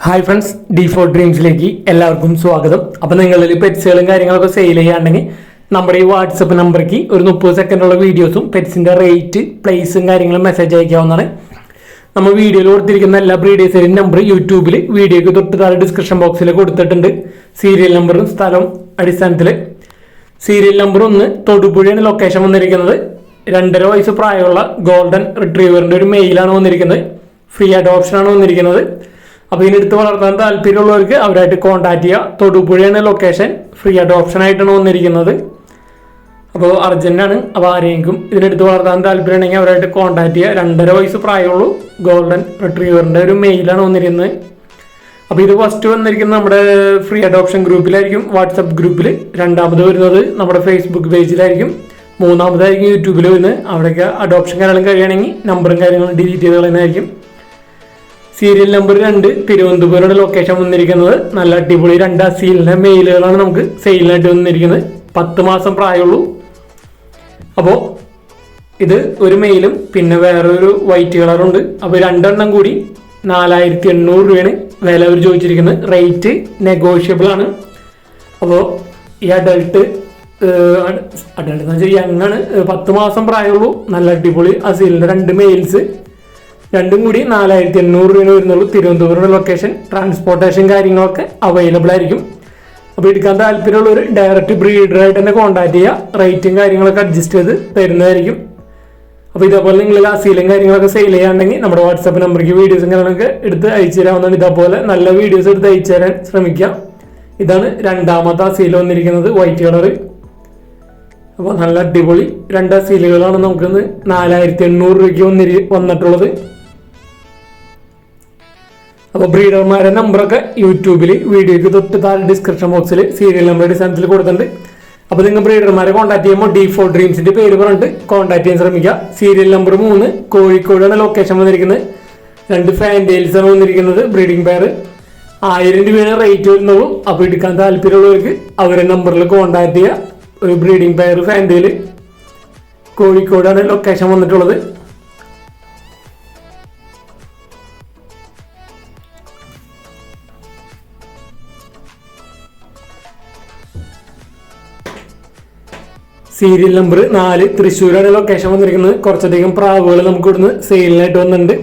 Hi friends, D4 ഡ്രീംസിലേക്ക് എല്ലാവർക്കും സ്വാഗതം. അപ്പോൾ നിങ്ങളിൽ പെറ്റ്സുകളും കാര്യങ്ങളൊക്കെ സെയിൽ ചെയ്യുകയാണെങ്കിൽ നമ്മുടെ ഈ വാട്സപ്പ് നമ്പർക്ക് ഒരു 30 സെക്കൻഡുള്ള വീഡിയോസും പെറ്റ്സിൻ്റെ റേറ്റ്, പ്ലേസും കാര്യങ്ങളും മെസ്സേജ് അയക്കാവുന്നതാണ്. നമ്മൾ വീഡിയോയിൽ കൊടുത്തിരിക്കുന്ന എല്ലാ ബ്രീഡേഴ്സിൻ്റെയും നമ്പർ യൂട്യൂബിൽ വീഡിയോയ്ക്ക് തൊട്ട് താഴെ ഡിസ്ക്രിപ്ഷൻ ബോക്സിൽ കൊടുത്തിട്ടുണ്ട്. സീരിയൽ നമ്പറും സ്ഥലം അടിസ്ഥാനത്തിൽ. സീരിയൽ നമ്പർ 1 തൊടുപുഴയാണ് ലൊക്കേഷൻ വന്നിരിക്കുന്നത്. 2.5 വയസ്സ് പ്രായമുള്ള ഗോൾഡൻ റിട്രീവറിൻ്റെ ഒരു മെയിലാണ് വന്നിരിക്കുന്നത്. ഫ്രീ അഡോപ്ഷനാണ് വന്നിരിക്കുന്നത്. അപ്പോൾ ഇതിനെടുത്ത് വളർത്താൻ താല്പര്യമുള്ളവർക്ക് അവരായിട്ട് കോൺടാക്ട് ചെയ്യുക. തൊടുപുഴയാണ് ലൊക്കേഷൻ. ഫ്രീ അഡോപ്ഷൻ ആയിട്ടാണ് വന്നിരിക്കുന്നത്. അപ്പോൾ അർജൻറ്റാണ്. അപ്പോൾ ആരെങ്കിലും ഇതിനെടുത്ത് വളർത്താൻ താല്പര്യമുണ്ടെങ്കിൽ അവരായിട്ട് കോൺടാക്ട് ചെയ്യുക. 2.5 വയസ്സ് പ്രായമുള്ളൂ. ഗോൾഡൻ റിട്രീവറിൻ്റെ ഒരു മെയിലാണ് വന്നിരിക്കുന്നത്. അപ്പോൾ ഇത് ഫസ്റ്റ് വന്നിരിക്കുന്നത് നമ്മുടെ ഫ്രീ അഡോപ്ഷൻ ഗ്രൂപ്പിലായിരിക്കും, വാട്സപ്പ് ഗ്രൂപ്പിൽ. രണ്ടാമത് വരുന്നത് നമ്മുടെ ഫേസ്ബുക്ക് പേജിലായിരിക്കും. മൂന്നാമതായിരിക്കും യൂട്യൂബിൽ വരുന്നത്. അവിടെയൊക്കെ അഡോപ്ഷൻ കാര്യങ്ങളും കഴിയുകയാണെങ്കിൽ നമ്പറും കാര്യങ്ങളും ഡിലീറ്റ് ചെയ്ത് കളയുന്നതായിരിക്കും. സീരിയൽ നമ്പർ 2 തിരുവനന്തപുരമാണ് ലൊക്കേഷൻ വന്നിരിക്കുന്നത്. നല്ല അടിപൊളി 2 അസീലിൻ്റെ മെയിലുകളാണ് നമുക്ക് സെയിലിനായിട്ട് വന്നിരിക്കുന്നത്. 10 മാസം പ്രായമുള്ളൂ. അപ്പോൾ ഇത് ഒരു മെയിലും പിന്നെ വേറൊരു വൈറ്റ് കളറുണ്ട്. അപ്പോൾ 2 എണ്ണം കൂടി 4800 രൂപയാണ് വില അവർ ചോദിച്ചിരിക്കുന്നത്. റേറ്റ് നെഗോഷ്യബിൾ ആണ്. അപ്പോൾ ഈ അഡൾട്ട് എന്ന് വെച്ചാൽ യങ്ങാണ്, 10 മാസം പ്രായമുള്ളൂ. നല്ല അടിപൊളി അസീലിൻ്റെ 2 മെയിൽസ്, രണ്ടും കൂടി 4800 രൂപയാണ് വരുന്നുള്ളൂ. തിരുവനന്തപുരം ലൊക്കേഷൻ. ട്രാൻസ്പോർട്ടേഷൻ കാര്യങ്ങളൊക്കെ അവൈലബിൾ ആയിരിക്കും. അപ്പോൾ എടുക്കാൻ താല്പര്യമുള്ളവർ ഡയറക്റ്റ് ബ്രീഡറായിട്ട് തന്നെ കോൺടാക്ട് ചെയ്യുക. റേറ്റും കാര്യങ്ങളൊക്കെ അഡ്ജസ്റ്റ് ചെയ്ത് തരുന്നതായിരിക്കും. അപ്പോൾ ഇതേപോലെ നിങ്ങൾ അസീലും കാര്യങ്ങളൊക്കെ സെയിൽ ചെയ്യാണ്ടെങ്കിൽ നമ്മുടെ വാട്സാപ്പ് നമ്പർക്ക് വീഡിയോസും കാര്യങ്ങളൊക്കെ എടുത്ത് അയച്ചു തരാവുന്നതാണ്. ഇതേപോലെ നല്ല വീഡിയോസ് എടുത്ത് അയച്ചു തരാൻ ശ്രമിക്കുക. ഇതാണ് രണ്ടാമത്തെ അസീൽ വന്നിരിക്കുന്നത്, വൈറ്റ് കളർ. അപ്പോൾ നല്ല അടിപൊളി 2 അസീലുകളാണ് നമുക്കിന്ന് 4800 രൂപയ്ക്ക് വന്നിട്ടുള്ളത്. അപ്പോൾ ബ്രീഡർമാരുടെ നമ്പറൊക്കെ യൂട്യൂബിൽ വീഡിയോയ്ക്ക് തൊട്ട് താഴെ ഡിസ്ക്രിപ്ഷൻ ബോക്സിൽ സീരിയൽ നമ്പർ അടിസ്ഥാനത്തിൽ കൊടുത്തിട്ടുണ്ട്. അപ്പോൾ നിങ്ങൾ ബ്രീഡർമാരെ കോൺടാക്ട് ചെയ്യുമ്പോൾ D4 ഡ്രീംസിൻ്റെ പേര് പറഞ്ഞിട്ട് കോൺടാക്ട് ചെയ്യാൻ ശ്രമിക്കുക. സീരിയൽ നമ്പർ 3 കോഴിക്കോടാണ് ലൊക്കേഷൻ വന്നിരിക്കുന്നത്. 2 ഫാൻറ്റെയിൽസാണ് വന്നിരിക്കുന്നത്. Breeding pair. 1000 രൂപയാണ് റേറ്റ് വരുന്നുള്ളൂ. അപ്പോൾ എടുക്കാൻ താല്പര്യമുള്ളവർക്ക് അവരുടെ നമ്പറിൽ കോൺടാക്ട് ചെയ്യുക. ഒരു ബ്രീഡിംഗ് പെയർ ഫാൻറ്റെയിൽ. കോഴിക്കോടാണ് ലൊക്കേഷൻ വന്നിട്ടുള്ളത്. സീരിയൽ നമ്പർ 4 തൃശ്ശൂരാണ് ലൊക്കേഷൻ വന്നിരിക്കുന്നത്. കുറച്ചധികം പ്രാവുകൾ നമുക്ക് ഇവിടുന്ന് സെയിലിനായിട്ട് വന്നിട്ടുണ്ട്.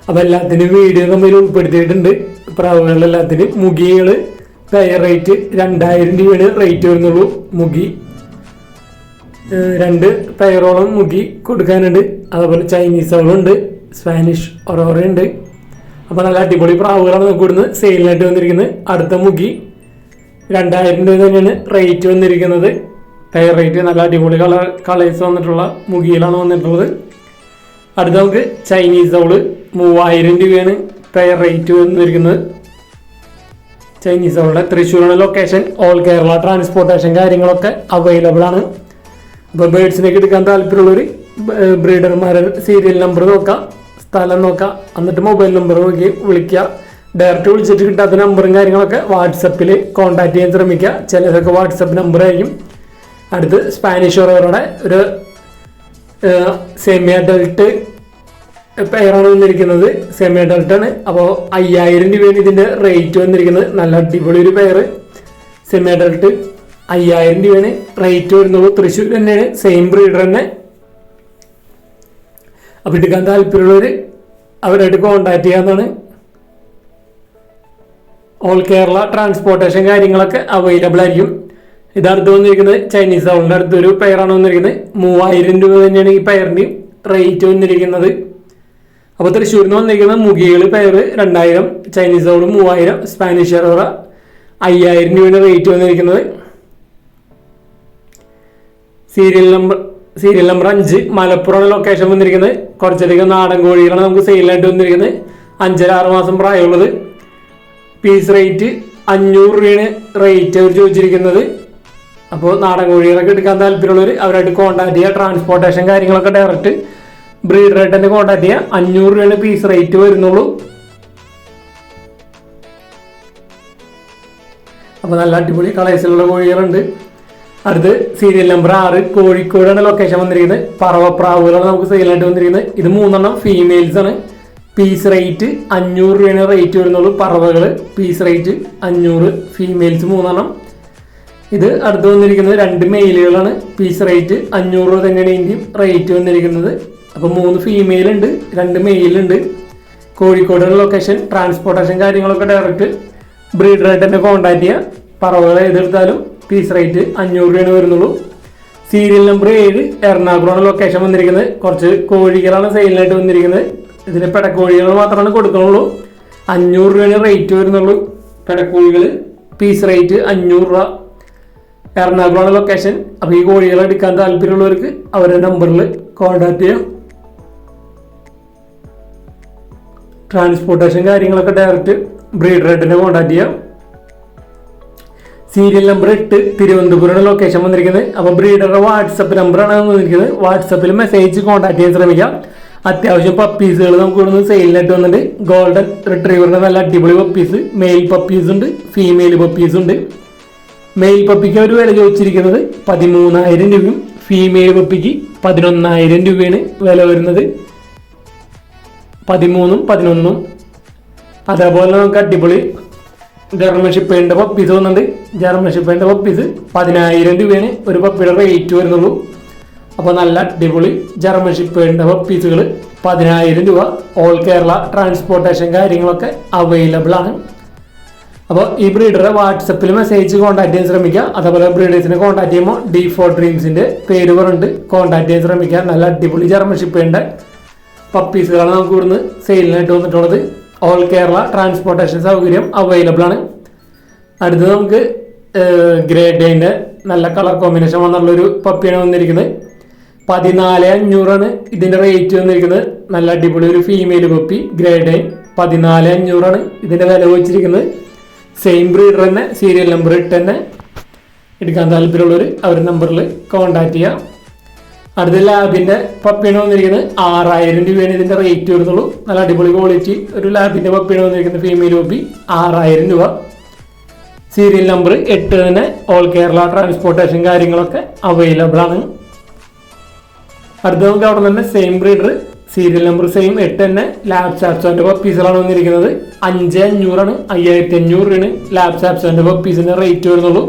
അപ്പോൾ എല്ലാത്തിനും വീഡിയോ നമ്മൾ ഉൾപ്പെടുത്തിയിട്ടുണ്ട്. പ്രാവുകളിലെല്ലാത്തിനും. മുഗികൾ പെയർ റേറ്റ് 2000 രൂപയാണ് റേറ്റ് വരുന്നുള്ളൂ. മുഗി 2 പെയറോളം മുഗി കൊടുക്കാനുണ്ട്. അതുപോലെ ചൈനീസ് അവളുണ്ട്, സ്പാനിഷ് ഒറോറയുണ്ട്. അപ്പോൾ നല്ല അടിപൊളി പ്രാവുകളാണ് നമുക്ക് ഇവിടുന്ന് സെയിലിനായിട്ട് വന്നിരിക്കുന്നത്. അടുത്ത മുഗി 2000 രൂപ തന്നെയാണ് റേറ്റ് വന്നിരിക്കുന്നത്. Pair rate. നല്ല അടിപൊളി കളേഴ്സ് വന്നിട്ടുള്ള മുഗിയിലാണ് വന്നിട്ടുള്ളത്. അടുത്ത നമുക്ക് ചൈനീസ് അവള് 3000 രൂപയാണ് പെയർ റേറ്റ് വന്നിരിക്കുന്നത്. ചൈനീസ് അവളുടെ തൃശ്ശൂരാണ് ലൊക്കേഷൻ. ഓൾ കേരള ട്രാൻസ്പോർട്ടേഷൻ കാര്യങ്ങളൊക്കെ അവൈലബിൾ ആണ്. അപ്പോൾ ബേഡ്സിനൊക്കെ എടുക്കാൻ താല്പര്യമുള്ളവർ ബ്രീഡർമാരെ സീരിയൽ നമ്പർ നോക്കുക, സ്ഥലം നോക്കുക, എന്നിട്ട് മൊബൈൽ നമ്പർ നോക്കി വിളിക്കുക. ഡയറക്റ്റ് വിളിച്ചിട്ട് കിട്ടാത്ത നമ്പറും കാര്യങ്ങളൊക്കെ വാട്സപ്പിൽ കോൺടാക്ട് ചെയ്യാൻ ശ്രമിക്കുക. ചിലതൊക്കെ വാട്സപ്പ് നമ്പർ ആയിരിക്കും. അടുത്ത് സ്പാനിഷ് ഒറോറയുടെ ഒരു സെമി അഡൾട്ട് പെയറാണ് വന്നിരിക്കുന്നത്. സെമി അഡൾട്ടാണ്. അപ്പോൾ 5000 രൂപയാണ് ഇതിൻ്റെ റേറ്റ് വന്നിരിക്കുന്നത്. നല്ല അടിപൊളി ഒരു പെയർ. സെമി അഡൾട്ട് 5000 രൂപയാണ് റേറ്റ് വരുന്നുള്ളൂ. തൃശ്ശൂർ തന്നെയാണ്. സെയിം ബ്രീഡർ തന്നെ. അപ്പോൾ എടുക്കാൻ താല്പര്യമുള്ളവർ അവരായിട്ട് കോൺടാക്ട് ചെയ്യാവുന്നതാണ്. ഓൾ കേരള ട്രാൻസ്പോർട്ടേഷൻ കാര്യങ്ങളൊക്കെ അവൈലബിൾ ആയിരിക്കും. ഇതടുത്ത് വന്നിരിക്കുന്നത് ചൈനീസ് അവളുടെ അടുത്തൊരു പെയറാണ് വന്നിരിക്കുന്നത്. 3000 രൂപ തന്നെയാണ് ഈ പെയറിൻ്റെയും റേറ്റ് വന്നിരിക്കുന്നത്. അപ്പോൾ തൃശ്ശൂരിൽ നിന്ന് വന്നിരിക്കുന്നത് മുഗികൾ പെയർ 2000, ചൈനീസ് അവൾ 3000, സ്പാനിഷ് ഒറോറ 5000 രൂപയാണ് റേറ്റ് വന്നിരിക്കുന്നത്. സീരിയൽ നമ്പർ 5 മലപ്പുറമാണ് ലൊക്കേഷൻ വന്നിരിക്കുന്നത്. കുറച്ചധികം നാടൻ കോഴികളാണ് നമുക്ക് സെയിലായിട്ട് വന്നിരിക്കുന്നത്. 5-6 മാസം പ്രായമുള്ളത്. പീസ് റേറ്റ് 500 രൂപയാണ് റേറ്റ് അവർ ചോദിച്ചിരിക്കുന്നത്. അപ്പോൾ നാടൻ കോഴികളൊക്കെ എടുക്കാൻ താല്പര്യമുള്ളവർ അവരായിട്ട് കോൺടാക്ട് ചെയ്യുക. ട്രാൻസ്പോർട്ടേഷൻ കാര്യങ്ങളൊക്കെ ഡയറക്റ്റ് ബ്രീഡറായിട്ട് തന്നെ കോൺടാക്ട് ചെയ്യുക. 500 രൂപയാണ് പീസ് റേറ്റ് വരുന്നുള്ളൂ. അപ്പോൾ നല്ല അടിപൊളി കളേഴ്സിലുള്ള കോഴികളുണ്ട്. അടുത്ത് സീരിയൽ നമ്പർ 6 കോഴിക്കോടാണ് ലൊക്കേഷൻ വന്നിരിക്കുന്നത്. പറവപ്രാവുകളാണ് നമുക്ക് സെയിലായിട്ട് വന്നിരിക്കുന്നത്. ഇത് 3 എണ്ണം ഫീമെയിൽസ് ആണ്. പീസ് റേറ്റ് 500 രൂപയാണ് റേറ്റ് വരുന്നുള്ളൂ. പറവകൾ പീസ് റേറ്റ് 500, ഫീമെയിൽസ് 3 ഇത് അടുത്ത് വന്നിരിക്കുന്നത് 2 മെയിലുകളാണ്. പീസ് റേറ്റ് 500 രൂപ തന്നെയാണ് ഇതിൻ്റെയും റേറ്റ് വന്നിരിക്കുന്നത്. അപ്പോൾ 3 ഫീമെയിൽ ഉണ്ട്, 2 മെയിലുണ്ട്. കോഴിക്കോടുള്ള ലൊക്കേഷൻ, ട്രാൻസ്പോർട്ടേഷൻ കാര്യങ്ങളൊക്കെ ഡയറക്റ്റ് ബ്രീഡറായിട്ട് തന്നെ കോൺടാക്ട് ചെയ്യുക. പറവകൾ ഏതെടുത്താലും പീസ് റേറ്റ് 500 രൂപയാണ് വരുന്നുള്ളൂ. സീരിയൽ നമ്പർ 7 എറണാകുളമാണ് ലൊക്കേഷൻ വന്നിരിക്കുന്നത്. കുറച്ച് കോഴികളാണ് സെയിലിനായിട്ട് വന്നിരിക്കുന്നത്. ഇതിൽ പെടക്കോഴികൾ മാത്രമാണ് കൊടുക്കുന്നുള്ളൂ. 500 രൂപയാണ് റേറ്റ് വരുന്നുള്ളൂ. പെടക്കോഴികൾ പീസ് റേറ്റ് 500 രൂപ. എറണാകുളമാണ് ലൊക്കേഷൻ. അപ്പോൾ ഈ കോഴികൾ എടുക്കാൻ താല്പര്യമുള്ളവർക്ക് അവരുടെ നമ്പറിൽ കോൺടാക്ട് ചെയ്യാം. ട്രാൻസ്പോർട്ടേഷൻ കാര്യങ്ങളൊക്കെ ഡയറക്റ്റ് ബ്രീഡറായിട്ട് തന്നെ കോൺടാക്ട് ചെയ്യാം. സീരിയൽ നമ്പർ 8 തിരുവനന്തപുരമാണ് ലൊക്കേഷൻ വന്നിരിക്കുന്നത്. അപ്പോൾ ബ്രീഡറുടെ വാട്സപ്പ് നമ്പറാണ് വന്നിരിക്കുന്നത്. വാട്സപ്പിൽ മെസ്സേജ് കോൺടാക്ട് ചെയ്യാൻ ശ്രമിക്കാം. അത്യാവശ്യം പപ്പീസുകൾ നമുക്ക് ഇവിടുന്ന് സെയിലിനായിട്ട് വന്നിട്ട് ഗോൾഡൻ റിട്രീവറിന്റെ നല്ല അടിപൊളി പപ്പീസ്, മെയിൽ പപ്പീസ് ഉണ്ട്, ഫീമെയിൽ പപ്പീസ് ഉണ്ട്. മെയിൽ പപ്പിക്ക് അവർ വില ചോദിച്ചിരിക്കുന്നത് 13,000 രൂപയും ഫീമെയിൽ പപ്പിക്ക് 11,000 രൂപയാണ് വില വരുന്നത്. 13ഉം 11ഉം. അതേപോലെ നമുക്ക് അടിപൊളി ജർമ്മൻ ഷിപ്പേൻ്റെ പപ്പീസ് വന്നിട്ടുണ്ട്. ജർമ്മൻ ഷിപ്പേൻ്റെ പപ്പീസ് 10,000 രൂപയാണ് ഒരു പപ്പിയുടെ റേറ്റ് വരുന്നുള്ളൂ. അപ്പോൾ നല്ല അടിപൊളി ജർമ്മൻ ഷിപ്പേൻ്റെ പപ്പീസുകൾ 10,000 രൂപ. ഓൾ കേരള ട്രാൻസ്പോർട്ടേഷൻ കാര്യങ്ങളൊക്കെ അവൈലബിൾ ആണ്. അപ്പോൾ ഈ ബ്രീഡറെ വാട്സപ്പിൽ മെസ്സേജ് കോൺടാക്ട് ചെയ്യാൻ ശ്രമിക്കുക. അതേപോലെ ബ്രീഡേഴ്സിനെ കോൺടാക്ട് ചെയ്യുമ്പോൾ D4 ഡ്രീംസിൻ്റെ പേര് പറഞ്ഞിട്ട് കോൺടാക്ട് ചെയ്യാൻ ശ്രമിക്കുക. നല്ല അടിപൊളി ജർമ്മൻ ഷിപ്പേൻ്റെ പപ്പീസുകളാണ് നമുക്ക് ഇവിടുന്ന് സെയിലിനായിട്ട് വന്നിട്ടുള്ളത്. ഓൾ കേരള ട്രാൻസ്പോർട്ടേഷൻ സൗകര്യം അവൈലബിൾ ആണ്. അടുത്തത് നമുക്ക് ഗ്രേഡേൻ്റെ നല്ല കളർ കോമ്പിനേഷൻ വന്നുള്ളൊരു പപ്പിയാണ് വന്നിരിക്കുന്നത്. 14,500 ഇതിൻ്റെ റേറ്റ് വന്നിരിക്കുന്നത്. നല്ല അടിപൊളി ഒരു ഫീമെയിൽ പപ്പി ഗ്രേഡേ 14,500 ഇതിൻ്റെ വില വെച്ചിരിക്കുന്നത്. സെയിം ബ്രീഡർ തന്നെ, സീരിയൽ നമ്പർ 8 തന്നെ. എടുക്കാൻ താല്പര്യമുള്ളവർ അവരുടെ നമ്പറിൽ കോൺടാക്ട് ചെയ്യുക. അടുത്ത ലാബിൻ്റെ പപ്പിയാണ് വന്നിരിക്കുന്നത്. 6,000 രൂപയാണ് ഇതിൻ്റെ റേറ്റ് വരുന്നുള്ളൂ. നല്ല അടിപൊളി ക്വാളിറ്റി ഒരു ലാബിൻ്റെ പപ്പിയാണ് വന്നിരിക്കുന്നത്. ഫീമെയിൽ പപ്പി 6,000 രൂപ. സീരിയൽ നമ്പർ 8 തന്നെ. ഓൾ കേരള ട്രാൻസ്പോർട്ടേഷൻ കാര്യങ്ങളൊക്കെ അവൈലബിൾ ആണ്. അടുത്ത നമുക്ക് അവിടെ തന്നെ same breeder serial number same 8 തന്നെ ലാബ് സാപ്സോൻ്റെ പപ്പീസുകളാണ് വന്നിരിക്കുന്നത്. 5,500 5,500 രൂപയാണ് ലാബ് സാപ്സോൻ്റെ പപ്പീസിൻ്റെ റേറ്റ് വരുന്നുള്ളൂ.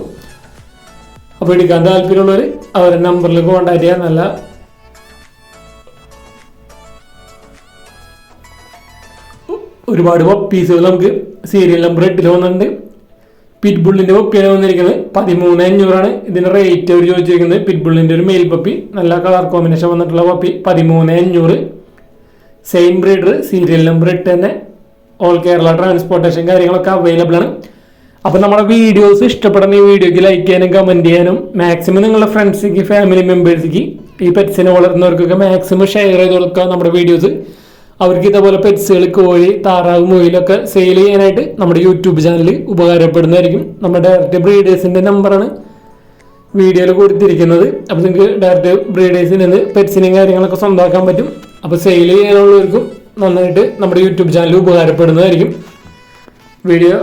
അപ്പോൾ എടുക്കാൻ താല്പര്യമുള്ളവർ അവരുടെ നമ്പറിൽ കോൺടാക്ട് ചെയ്യാൻ. നല്ല ഒരുപാട് പപ്പീസുകൾ നമുക്ക് സീരിയൽ നമ്പർ 8 വന്നിട്ടുണ്ട്. പിറ്റ്ബുള്ളിൻ്റെ പപ്പിയാണ് വന്നിരിക്കുന്നത്. 13,500 ഇതിൻ്റെ റേറ്റ് അവർ ചോദിച്ചിരിക്കുന്നത്. പിറ്റ്ബുള്ളിൻ്റെ ഒരു മെയിൽ പപ്പി നല്ല കളർ കോമ്പിനേഷൻ വന്നിട്ടുള്ള puppy 13,500. Same breeder serial number 8 തന്നെ. ഓൾ കേരള ട്രാൻസ്പോർട്ടേഷൻ കാര്യങ്ങളൊക്കെ അവൈലബിൾ ആണ്. അപ്പോൾ നമ്മുടെ വീഡിയോസ് ഇഷ്ടപ്പെടുന്ന ഈ വീഡിയോയ്ക്ക് ലൈക്ക് ചെയ്യാനും കമൻറ്റ് ചെയ്യാനും മാക്സിമം നിങ്ങളുടെ ഫ്രണ്ട്സിക്ക് ഫാമിലി മെമ്പേഴ്സിക്ക് ഈ പെറ്റ്സിനെ വളർത്തുന്നവർക്കൊക്കെ മാക്സിമം ഷെയർ ചെയ്ത് കൊടുക്കുക നമ്മുടെ വീഡിയോസ്. അവർക്ക് ഇതേപോലെ പെറ്റ്സുകൾ, കോഴി, താറാവ്, മുയിലൊക്കെ സെയിൽ ചെയ്യാനായിട്ട് നമ്മുടെ യൂട്യൂബ് ചാനൽ ഉപകാരപ്പെടുന്നതായിരിക്കും. നമ്മുടെ ഡയറക്റ്റ് ബ്രീഡേഴ്സിൻ്റെ നമ്പറാണ് വീഡിയോയിൽ കൊടുത്തിരിക്കുന്നത്. അപ്പോൾ നിങ്ങൾക്ക് ഡയറക്റ്റ് ബ്രീഡേഴ്സിൽ നിന്ന് പെറ്റ്സിനെയും കാര്യങ്ങളൊക്കെ സ്വന്തമാക്കാൻ പറ്റും. അപ്പോൾ സെയിൽ ചെയ്യാനുള്ളവർക്കും നന്നായിട്ട് നമ്മുടെ യൂട്യൂബ് ചാനൽ ഉപകാരപ്പെടുന്നതായിരിക്കും. വീഡിയോ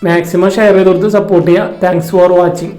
മാക്സിമം ഷെയർ ചെയ്ത് കൊടുത്ത് സപ്പോർട്ട് ചെയ്യുക. Thanks for watching.